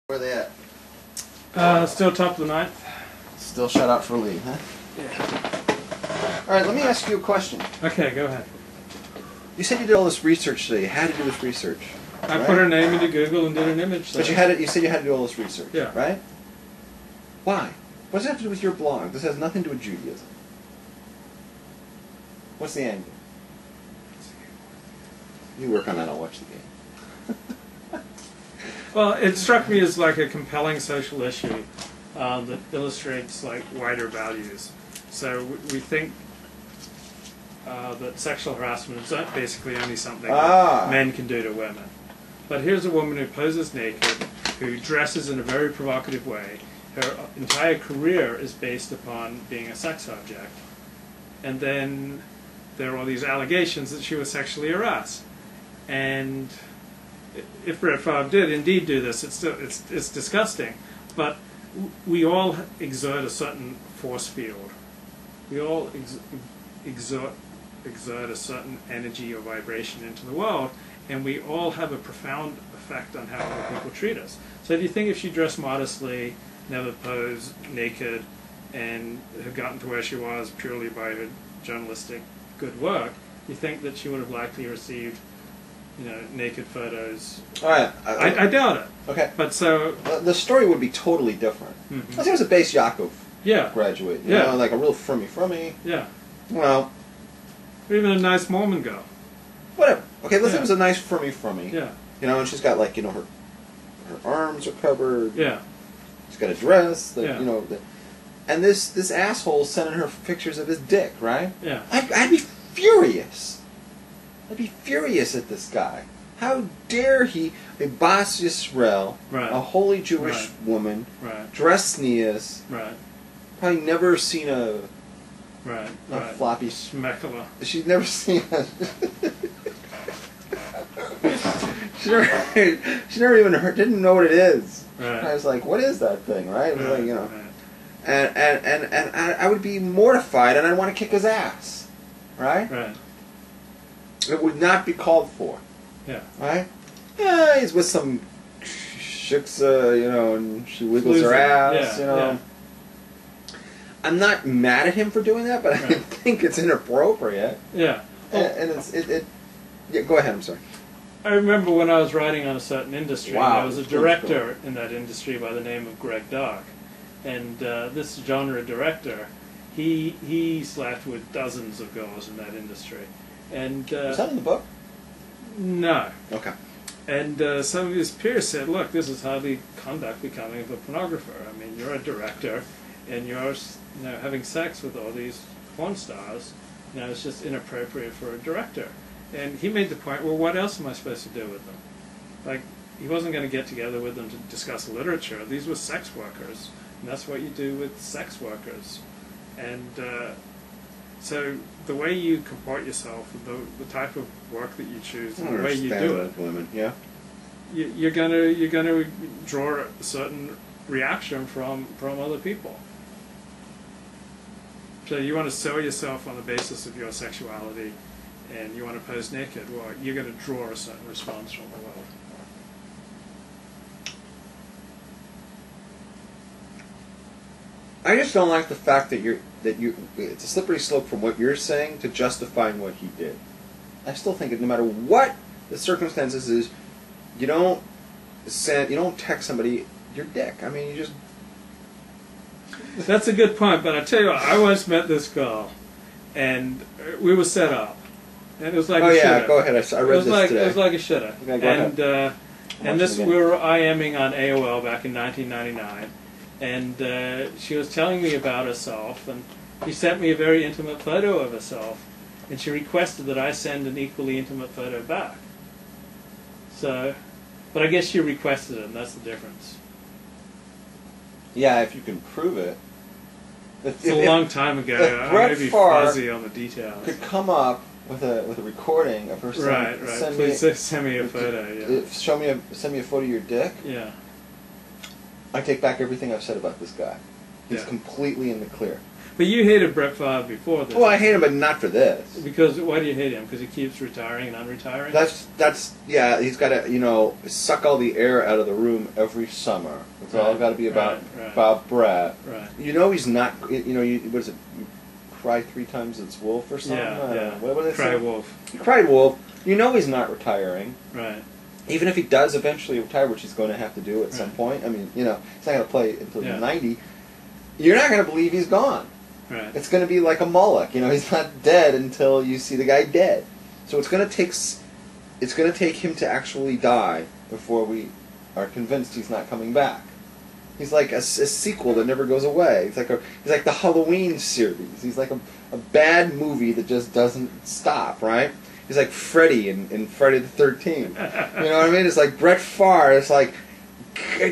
Where are they at? Still top of the ninth. Still shut out for league, huh? Yeah. Alright, let me ask you a question. Okay, go ahead. You said you did all this research today. You had to do this research. I right? put her name into Google and did an image search. But you had it. You said you had to do all this research. Yeah. Right? Why? What does it have to do with your blog? This has nothing to do with Judaism. What's the angle? You work on that, I'll watch the game. Well, it struck me as like a compelling social issue that illustrates like wider values. So we think that sexual harassment is basically only something that men can do to women. But here's a woman who poses naked, who dresses in a very provocative way. Her entire career is based upon being a sex object. And then there are all these allegations that she was sexually harassed. And if Brett Favre did indeed do this, it's disgusting. But we all exert a certain force field. We all exert a certain energy or vibration into the world, and we all have a profound effect on how other people treat us. So do you think if she dressed modestly, never posed naked, and had gotten to where she was purely by her journalistic good work, you think that she would have likely received, you know, naked photos? All right. I doubt it. Okay. But so the story would be totally different. Let's say it was a Beis Yaakov graduate. You know, like a real frummy. Yeah. Well. Or even a nice Mormon girl. Whatever. Okay, let's say it was a nice frummy. Yeah. You know, and she's got like, you know, her arms are covered. Yeah. She's got a dress. That, yeah. You know, and this asshole sending her pictures of his dick, right? Yeah. I'd be furious. I'd be furious at this guy. How dare he, a Bas Yisrael, a holy Jewish woman, dressed sneas, probably never seen a floppy schmeckler. She's never seen a... she never even heard, didn't know what it is. Right. I was like, what is that thing, right? It was like, you know. And I would be mortified, and I'd want to kick his ass, right? Right. It would not be called for. Yeah. Right? Yeah, he's with some shiksa, you know, and she wiggles her ass, you know. Yeah. I'm not mad at him for doing that, but I think it's inappropriate. Yeah. And yeah, go ahead, I'm sorry. I remember when I was writing on a certain industry, there was a director in that industry by the name of Greg Dark. And this genre director, he slept with dozens of girls in that industry. And is that in the book? No. Okay. And some of his peers said, look, this is hardly conduct becoming of a pornographer. I mean, you're a director, and you're, you know, having sex with all these porn stars. You know, it's just inappropriate for a director. And he made the point, well, what else am I supposed to do with them? Like, he wasn't going to get together with them to discuss literature. These were sex workers, and that's what you do with sex workers. And so the way you comport yourself, the type of work that you choose, the way you do it, women, yeah, you're gonna draw a certain reaction from other people. So you want to sell yourself on the basis of your sexuality, and you want to pose naked. Well, you're going to draw a certain response from the world. I just don't like the fact that it's a slippery slope from what you're saying to justifying what he did. I still think that no matter what the circumstances is, you don't text somebody your dick. I mean, you just... That's a good point, but I tell you what, I once met this girl, and we were set up, and it was like a shitter. Go ahead. I read this today. It was like a shitter. Okay, go ahead. And this we were IMing on AOL back in 1999, and she was telling me about herself, and she sent me a very intimate photo of herself, and she requested that I send an equally intimate photo back. So, but I guess she requested it, and that's the difference. Yeah, if you can prove it. It's a long time ago. I may be fuzzy on the details. Could come up with a recording of her saying, right. Please send me a photo. Yeah. Send me a photo of your dick. Yeah. I take back everything I've said about this guy. He's completely in the clear. But you hated Brett Favre before this. Well, I hate him, but not for this. Because why do you hate him? Because he keeps retiring and unretiring? That's yeah. He's got to suck all the air out of the room every summer. It's all got to be about Brett. Right. He's not. What is it? You cry 3 times it's wolf or something. Yeah. What did they cry say? wolf. You cried wolf. He's not retiring. Right. Even if he does eventually retire, which he's going to have to do at some point. I mean, he's not going to play until he's 90. You're not going to believe he's gone. Right. It's going to be like a Moloch. He's not dead until you see the guy dead. So it's going to take him to actually die before we are convinced he's not coming back. He's like a sequel that never goes away. He's like the Halloween series. He's like a bad movie that just doesn't stop, right? He's like Freddy in Friday the 13th. You know what I mean? It's like Brett Favre. It's like,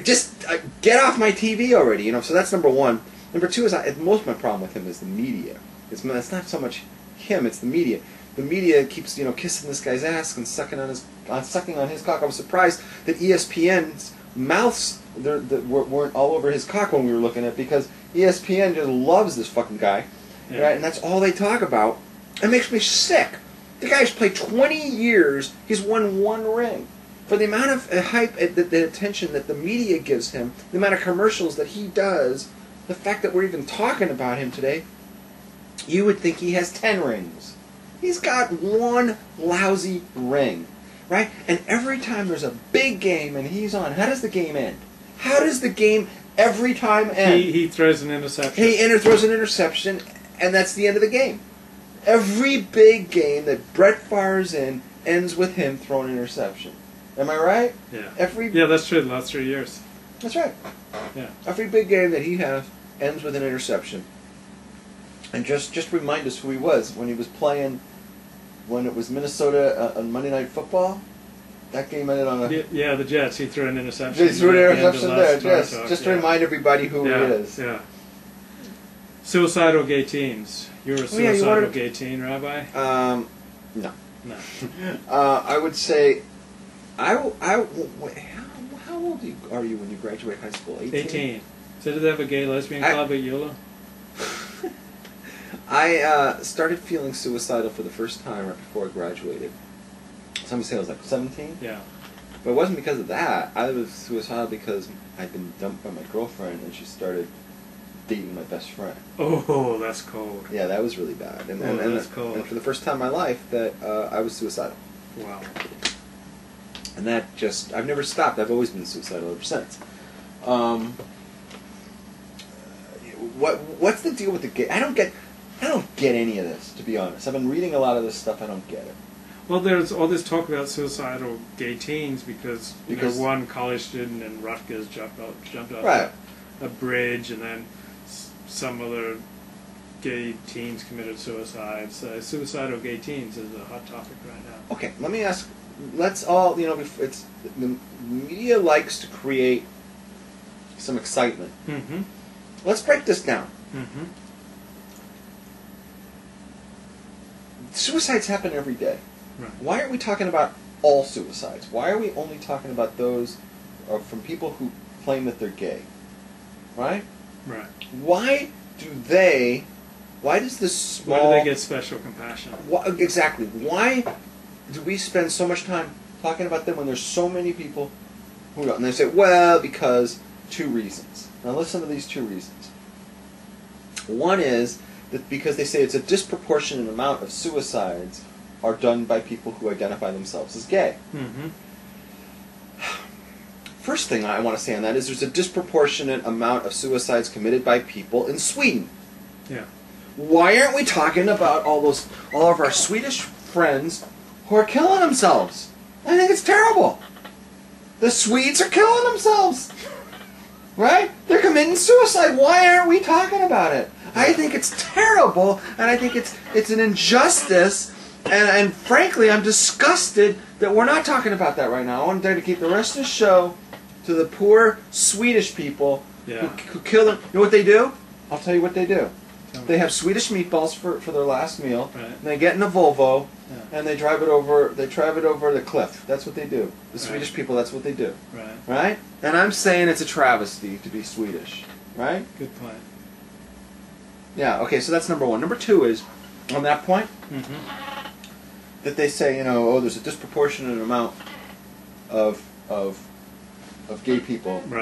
just get off my TV already. So that's number one. Number two is most of my problem with him is the media. It's not so much him; it's the media. The media keeps kissing this guy's ass and sucking on his cock. I was surprised that ESPN's mouths weren't all over his cock when we were looking at it, because ESPN just loves this fucking guy, right? And that's all they talk about. It makes me sick. The guy's played 20 years. He's won 1 ring. For the amount of hype, the attention that the media gives him, the amount of commercials that he does. The fact that we're even talking about him today, you would think he has 10 rings. He's got 1 lousy ring, right? And every time there's a big game and he's on, how does the game end? How does the game every time end? He throws an interception. He throws an interception, and that's the end of the game. Every big game that Brett Favre's in ends with him throwing an interception. Am I right? Yeah. That's true. The last 3 years. That's right. Yeah. Every big game that he has ends with an interception. And just remind us who he was when he was playing, when it was Minnesota on Monday Night Football. That game ended on a... Yeah, the Jets. He threw an interception. He threw an interception there, yes. Just to remind everybody who he is. Yeah. Suicidal gay teens. You're a suicidal gay teen, Rabbi? No. No. I would say... How old are you when you graduate high school? 18. So did they have a gay lesbian club at Eula? I started feeling suicidal for the first time right before I graduated. Somebody said I was like 17? Yeah. But it wasn't because of that. I was suicidal because I'd been dumped by my girlfriend and she started dating my best friend. Oh, that's cold. Yeah, that was really bad. And that's cold. And for the first time in my life that I was suicidal. Wow. And that just, I've never stopped. I've always been suicidal ever since. What's the deal with the gay? I don't get any of this, to be honest. I've been reading a lot of this stuff. I don't get it. Well, there's all this talk about suicidal gay teens because one college student in Rutgers jumped off a bridge, and then some other gay teens committed suicide. So suicidal gay teens is a hot topic right now. Okay, let me ask. Let's all, it's the media likes to create some excitement. Mm-hmm. Let's break this down. Mm-hmm. Suicides happen every day. Right. Why aren't we talking about all suicides? Why are we only talking about those from people who claim that they're gay? Right? Right. Why does this small... Why do they get special compassion? Exactly. Why do we spend so much time talking about them when there's so many people who don't? And they say, well, because 2 reasons. Now listen to these 2 reasons. One is that because they say it's a disproportionate amount of suicides are done by people who identify themselves as gay. Mm-hmm. First thing I want to say on that is there's a disproportionate amount of suicides committed by people in Sweden. Yeah. Why aren't we talking about all of our Swedish friends who are killing themselves? I think it's terrible. The Swedes are killing themselves. Right? They're committing suicide. Why aren't we talking about it? I think it's terrible, and I think it's an injustice, and frankly, I'm disgusted that we're not talking about that right now. I want to dedicate the rest of the show to the poor Swedish people who kill them. You know what they do? I'll tell you what they do. They have Swedish meatballs for their last meal, and they get in a Volvo, and they drive it over the cliff. That's what they do. The Swedish people, that's what they do. Right. Right? And I'm saying it's a travesty to be Swedish. Right? Good point. Yeah. Okay. So that's number one. Number two is on that point that they say, oh, there's a disproportionate amount of gay people. Right.